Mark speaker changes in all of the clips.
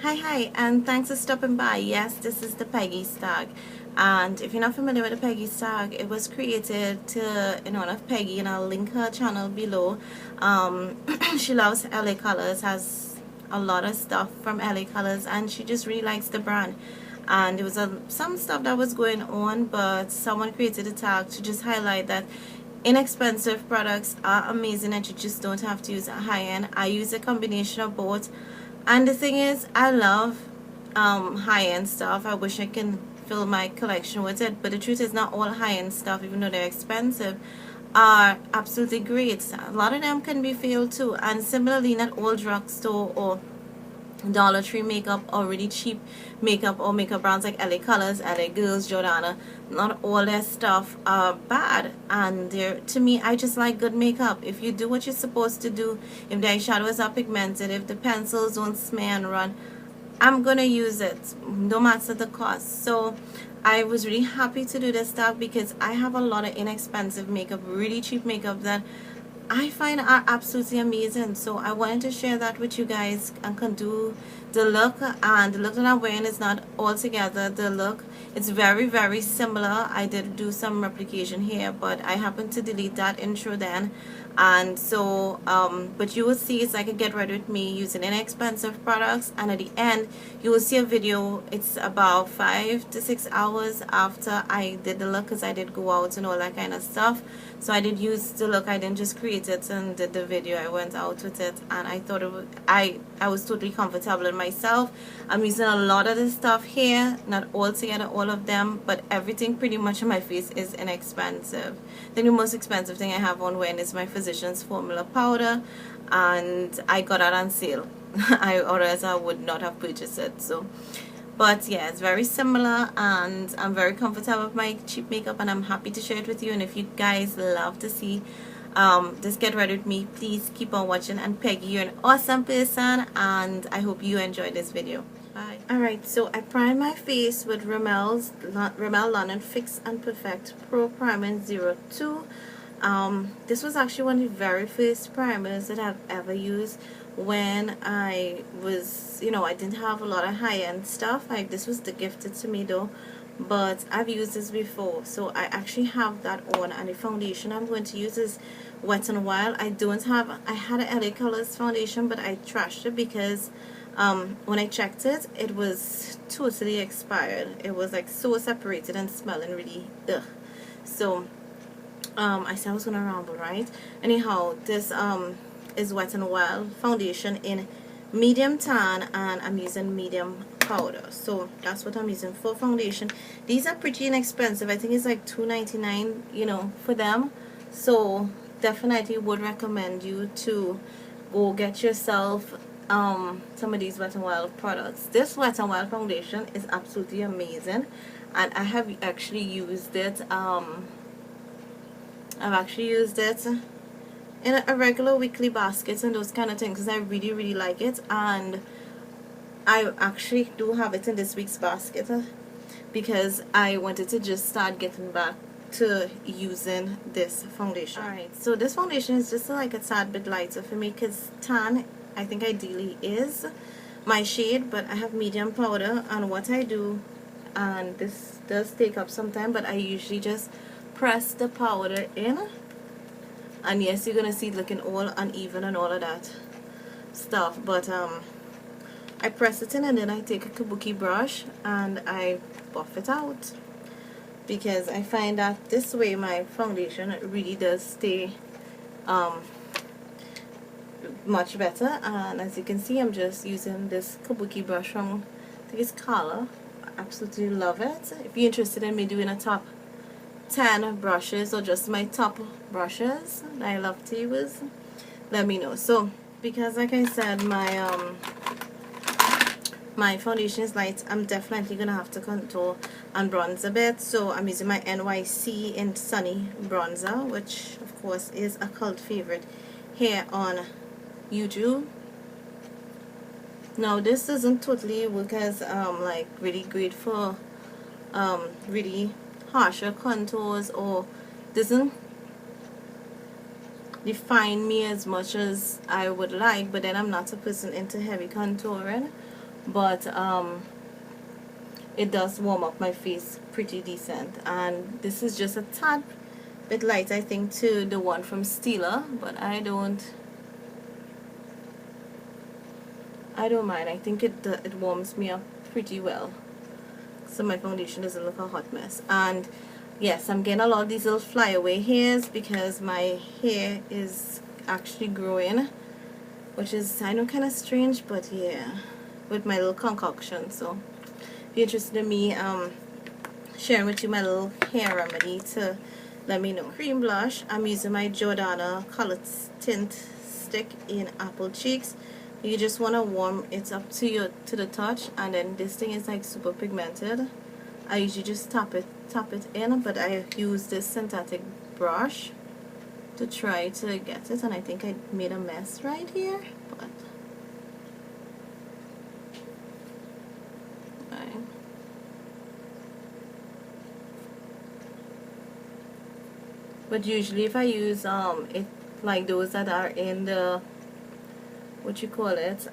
Speaker 1: Hi, and thanks for stopping by. Yes, this is the Peggy tag, and if you're not familiar with the Peggy tag, it was created to in honor of Peggy, and I'll link her channel below. She loves LA Colors, has a lot of stuff from LA Colors, and she just really likes the brand. And there was some stuff that was going on, but someone created a tag to just highlight that inexpensive products are amazing and you just don't have to use a high-end. I use a combination of both, and the thing is, I love high-end stuff. I wish I can fill my collection with it, but the truth is not all high-end stuff, even though they're expensive, are absolutely great. A lot of them can be failed too, and similarly, not all drugstore or Dollar Tree makeup or really cheap makeup or makeup brands like LA Colors, LA Girls, Jordana, not all their stuff are bad. And to me, I just like good makeup. If you do what you're supposed to do, if the eyeshadows are pigmented, if the pencils don't smear and run, I'm gonna use it no matter the cost. So I was really happy to do this stuff because I have a lot of inexpensive makeup, really cheap makeup that I find are absolutely amazing. So I wanted to share that with you guys and can do the look. And the look that I'm wearing is not altogether the look. It's very similar. I did do some replication here, but I happened to delete that intro then. And so but you will see it's like a get ready with me using inexpensive products, and at the end you will see a video. It's about 5 to 6 hours after I did the look, because I did go out and all that kind of stuff. So I did use the look. I didn't just create it and did the video. I went out with it, and I thought it was, I was totally comfortable in myself. I'm using a lot of the stuff here, not all together all of them, but everything pretty much on my face is inexpensive. Then the most expensive thing I have on wearing is my Physicians Formula powder, and I got it on sale. Or else I would not have purchased it. So but yeah, it's very similar, and I'm very comfortable with my cheap makeup, and I'm happy to share it with you. And if you guys love to see this get ready with me, please keep on watching. And Peggy, you're an awesome person, and I hope you enjoyed this video. Bye. Alright, so I primed my face with Rimmel London Fix and Perfect Pro Primer 02. This was actually one of the very first primers that I've ever used when I was, I didn't have a lot of high-end stuff. Like, this was gifted to me though, but I've used this before, so I actually have that on. And the foundation I'm going to use is Wet n Wild. I had a LA Colors foundation, but I trashed it because when I checked it, it was totally expired. It was like so separated and smelling really ugh. So I said I was gonna ramble, right? Anyhow, this is Wet n Wild foundation in medium tan, and I'm using medium powder. So that's what I'm using for foundation. These are pretty inexpensive. I think it's like $2.99, for them. So definitely would recommend you to go get yourself some of these Wet n Wild products. This Wet n Wild foundation is absolutely amazing, and I have actually used it. I've actually used it in a regular weekly basket and those kind of things, because I really like it. And I actually do have it in this week's basket because I wanted to just start getting back to using this foundation. Alright, so this foundation is just like a tad bit lighter for me, because tan I think ideally is my shade, but I have medium powder. And what I do, and this does take up some time, but I usually just press the powder in, and yes, you're gonna see it looking all uneven and all of that stuff, but I press it in, and then I take a kabuki brush and I buff it out, because I find that this way my foundation really does stay much better. And as you can see, I'm just using this kabuki brush from, I think it's Color. I absolutely love it. If you're interested in me doing a top 10 brushes or just my top brushes that I love to use, let me know. So because like I said, my foundation is light, I'm definitely gonna have to contour and bronze a bit. So I'm using my NYC in Sunny bronzer, which of course is a cult favorite here on YouTube. Now this doesn't totally work as like really great for really harsher contours, or doesn't define me as much as I would like, but then I'm not a person into heavy contouring. but it does warm up my face pretty decent. And this is just a tad bit light, I think, to the one from Stila, but I don't mind. I think it warms me up pretty well, so my foundation doesn't look a hot mess. And yes, I'm getting a lot of these little flyaway hairs because my hair is actually growing, which is, I know, kind of strange, but yeah, with my little concoction. So if you're interested in me sharing with you my little hair remedy, to let me know. Cream blush, I'm using my Jordana Color Tint Stick in Apple Cheeks. You just want to warm it up to the touch, and then this thing is like super pigmented. I usually just tap it in, but I use this synthetic brush to try to get it, and I think I made a mess right here, but fine. But usually if I use it like those that are in the, what you call it,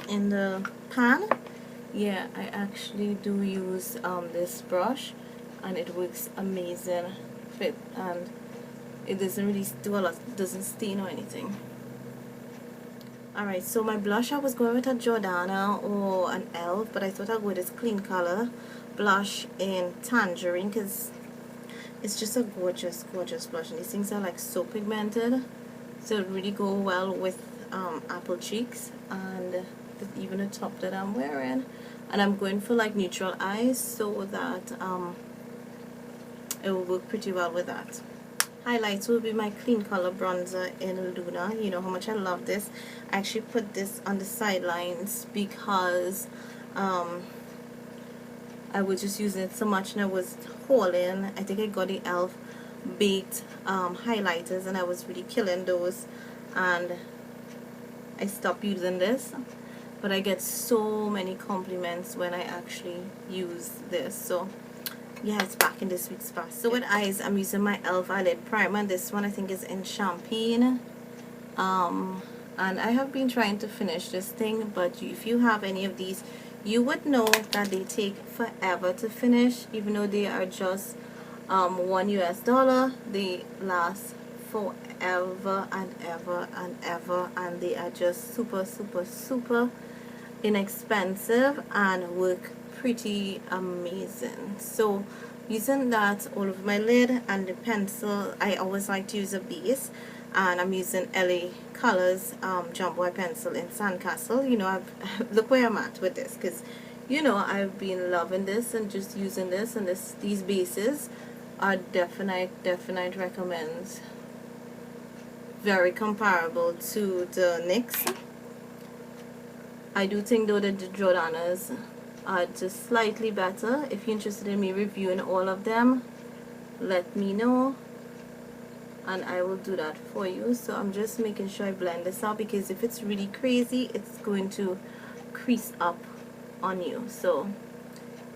Speaker 1: in the pan, yeah, I actually do use this brush, and it works amazing fit, and it doesn't really do a lot, doesn't stain or anything. Alright, so my blush, I was going with a Jordana or an ELF, but I thought I'd go with this Clean Color blush in Tangerine, because it's just a gorgeous blush, and these things are like so pigmented, so it really go well with apple cheeks and even the top that I'm wearing. And I'm going for like neutral eyes, so that it will work pretty well with that. Highlights will be my Clean Color bronzer in Luna. You know how much I love this. I actually put this on the sidelines because I was just using it so much, and I was hauling. I think I got the ELF baked highlighters, and I was really killing those, and I stopped using this. But I get so many compliments when I actually use this, so yeah, it's back in this week's basket. So with eyes, I'm using my ELF eyelid primer. This one I think is in Champagne, and I have been trying to finish this thing, but if you have any of these, you would know that they take forever to finish. Even though they are just $1 US, they last forever and ever and ever, and they are just super inexpensive and work pretty amazing. So using that all over my lid, and the pencil, I always like to use a base, and I'm using LA Colors jumbo eye pencil in Sandcastle. You know, look where I'm at with this, because you know I've been loving this and just using this, and these bases are definite recommends. Very comparable to the NYX. I do think though that the Jordanas are just slightly better. If you're interested in me reviewing all of them, let me know, and I will do that for you. So I'm just making sure I blend this out, because if it's really crazy, it's going to crease up on you, so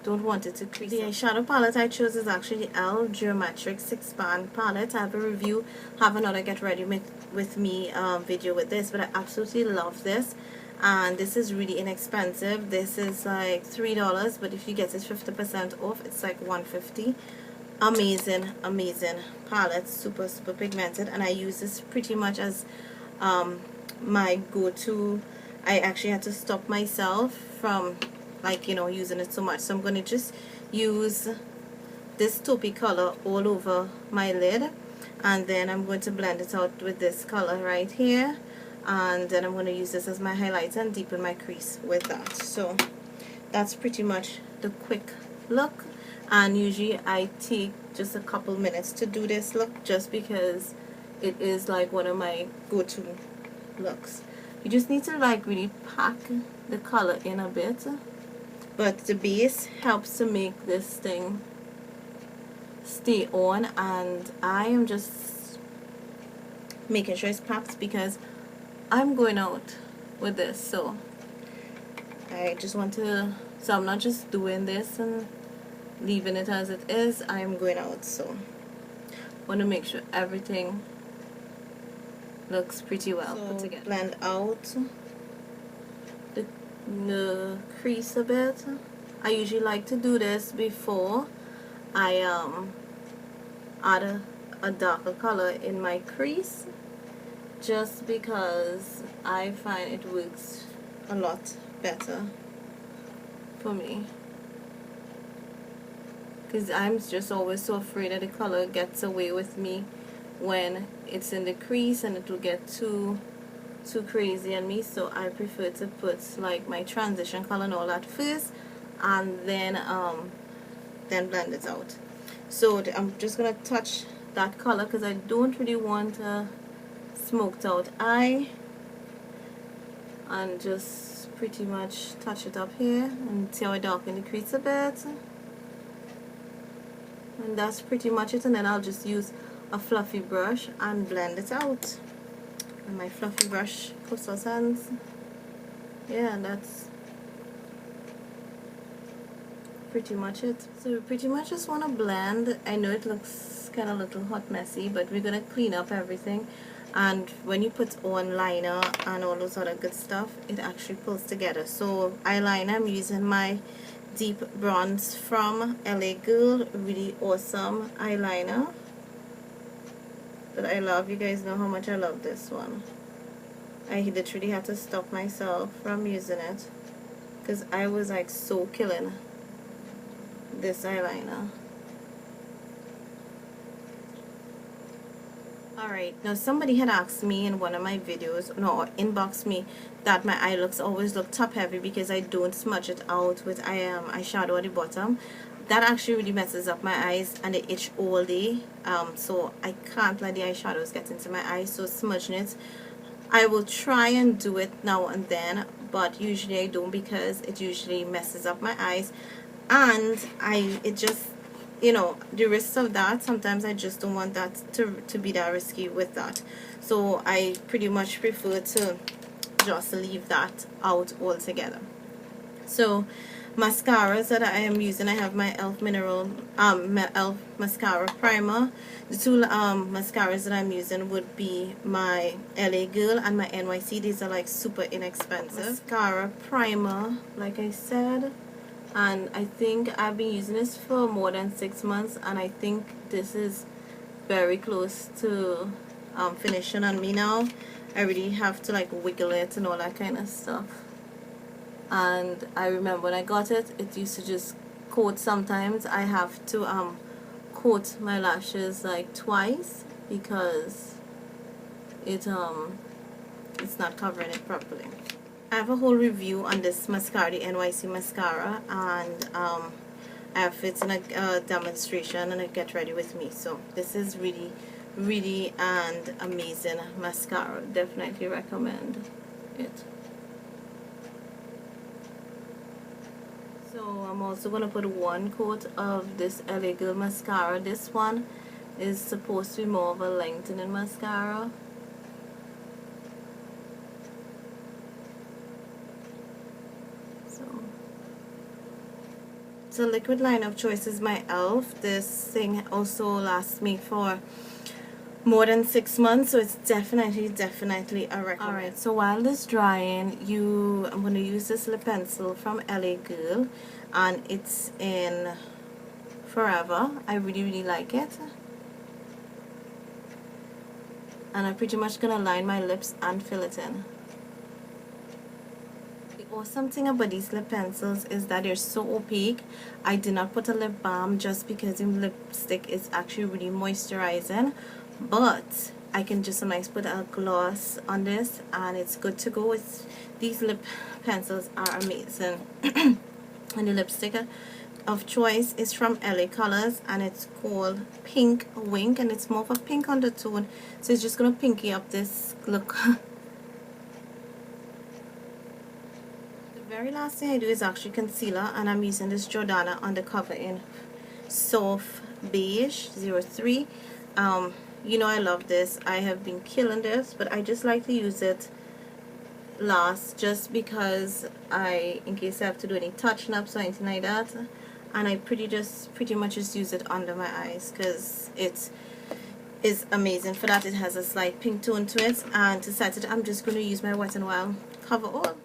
Speaker 1: don't want it to crease. The eyeshadow palette I chose is actually the e.l.f. Geometric 6-pan palette. I have a review, have another get ready with me video with this, but I absolutely love this. And this is really inexpensive. This is like $3, but if you get it 50% off, it's like $1.50. Amazing palette, super pigmented, and I use this pretty much as my go-to. I actually had to stop myself from, like, you know, using it so much, so I'm going to just use this taupey color all over my lid, and then I'm going to blend it out with this color right here, and then I'm going to use this as my highlighter and deepen my crease with that. So that's pretty much the quick look, and usually I take just a couple minutes to do this look, just because it is like one of my go-to looks. You just need to like really pack the color in a bit, but the base helps to make this thing stay on, and I am just making sure it's packed because I'm going out with this. So I just want to, so I'm not just doing this and leaving it as it is. I'm going out, so want to make sure everything looks pretty well put together. Blend out the the crease a bit. I usually like to do this before I add a darker color in my crease, just because I find it works a lot better for me, because I'm just always so afraid that the color gets away with me when it's in the crease and it will get too crazy on me. So I prefer to put like my transition color and all that first, and then blend it out. So I'm just gonna touch that color because I don't really want a smoked out eye, and just pretty much touch it up here and see how I darken the crease a bit. And that's pretty much it, and then I'll just use a fluffy brush and blend it out. And my fluffy brush coastal sands. Yeah, and that's pretty much it. So we pretty much just want to blend. I know it looks kind of a little hot messy, but we're gonna clean up everything. And when you put on liner and all those other good stuff, it actually pulls together. So eyeliner, I'm using my deep bronze from LA Girl, really awesome eyeliner that I love. You guys know how much I love this one. I literally had to stop myself from using it because I was like so killing this eyeliner. Alright, now somebody had asked me in one of my videos, no, inboxed me, that my eye looks always look top heavy because I don't smudge it out with eyeshadow at the bottom. That actually really messes up my eyes and they itch all day. So I can't let the eyeshadows get into my eyes, so smudging it, I will try and do it now and then, but usually I don't because it usually messes up my eyes, and it just, you know, the risks of that, sometimes I just don't want that to be that risky with that. So I pretty much prefer to just leave that out altogether. So mascaras that I am using, I have my e.l.f. e.l.f. mascara primer. The two mascaras that I'm using would be my LA Girl and my NYC. These are like super inexpensive. Mascara primer, like I said, and I think I've been using this for more than 6 months, and I think this is very close to finishing on me now. I really have to like wiggle it and all that kind of stuff. And I remember when I got it, it used to just coat. Sometimes I have to coat my lashes like twice because it's not covering it properly. I have a whole review on this mascara, the NYC mascara, and I have it in a demonstration and a get ready with me. So this is really and amazing mascara. Definitely recommend it. So I'm also going to put one coat of this LA Girl mascara. This one is supposed to be more of a lengthening mascara. So liquid line of choice is my e.l.f. This thing also lasts me for more than 6 months, so it's definitely a recommend. Alright, so while this drying, I'm going to use this lip pencil from LA Girl, and it's in Forever. I really like it, and I'm pretty much going to line my lips and fill it in. The awesome thing about these lip pencils is that they're so opaque. I did not put a lip balm just because the lipstick is actually really moisturizing, but I can just sometimes put a gloss on this and it's good to go. These lip pencils are amazing. And the lipstick of choice is from LA Colors, and it's called Pink Wink, and it's more of a pink undertone, so it's just gonna pinky up this look. The very last thing I do is actually concealer, and I'm using this Jordana undercover in Soft Beige 03. You know I love this. I have been killing this, but I just like to use it last just because in case I have to do any touch-ups or anything like that, and I pretty much just use it under my eyes because it is amazing for that. It has a slight pink tone to it, and to set it I'm just going to use my Wet n Wild Cover All.